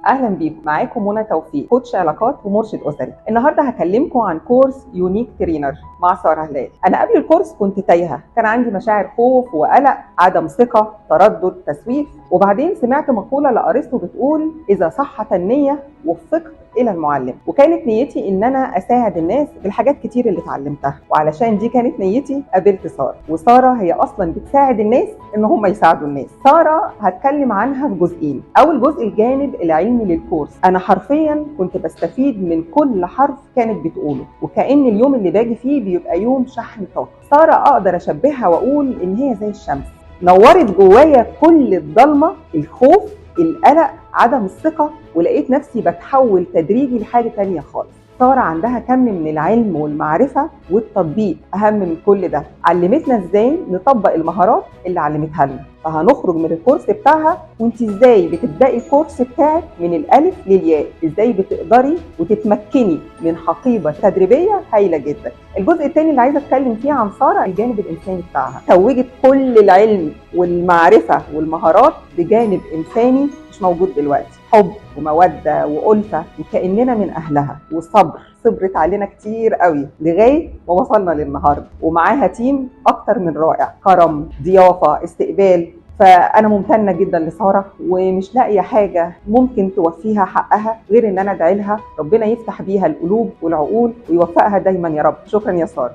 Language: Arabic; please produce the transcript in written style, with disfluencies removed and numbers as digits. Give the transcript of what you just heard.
اهلا بيكم. معاكم منى توفيق، كوتش علاقات ومرشد اسري. النهارده هكلمكم عن كورس يونيك ترينر مع ساره هلال. انا قبل الكورس كنت تايهه، كان عندي مشاعر خوف وقلق، عدم ثقه، تردد، تسويف. وبعدين سمعت مقوله لارسطو بتقول: اذا صحت النيه وفقت الى المعلم. وكانت نيتي ان انا اساعد الناس بالحاجات كتير اللي اتعلمتها، وعلشان دي كانت نيتي قابلت ساره. وساره هي اصلا بتساعد الناس ان هم يساعدوا الناس. ساره هتكلم عنها في جزئين. اول جزء الجانب العلمي للكورس، انا حرفيا كنت بستفيد من كل حرف كانت بتقوله، وكأن اليوم اللي باجي فيه بيبقى يوم شحن طاقه. ساره اقدر اشبهها واقول ان هي زي الشمس، نورت جوايا كل الضلمه، الخوف، القلق، عدم الثقة، ولقيت نفسي بتحول تدريجي لحاجة تانية خالص. سارة عندها كم من العلم والمعرفة والتطبيق أهم من كل ده. علمتنا ازاي نطبق المهارات اللي علمتها لنا. فهنخرج من الكورس بتاعها وانت ازاي بتبدأي الكورس بتاعك من الألف للياء، ازاي بتقدري وتتمكني من حقيبة تدريبية هايلة جدا. الجزء الثاني اللي عايزة اتكلم فيه عن سارة الجانب الإنساني بتاعها. توجت كل العلم والمعرفة والمهارات بجانب إنساني مش موجود دلوقتي، حب ومودة وألفة، وكأننا من أهلها، وصبر. صبرت علينا كتير قوي لغاية ما وصلنا للنهاردة، ومعاها تيم أكتر من رائع، كرم، ضيافة، استقبال. فأنا ممتنة جدا لسارة، ومش لاقية حاجة ممكن توفيها حقها غير إن أنا أدعي لها ربنا يفتح بيها القلوب والعقول ويوفقها دايما يا رب. شكرا يا سارة.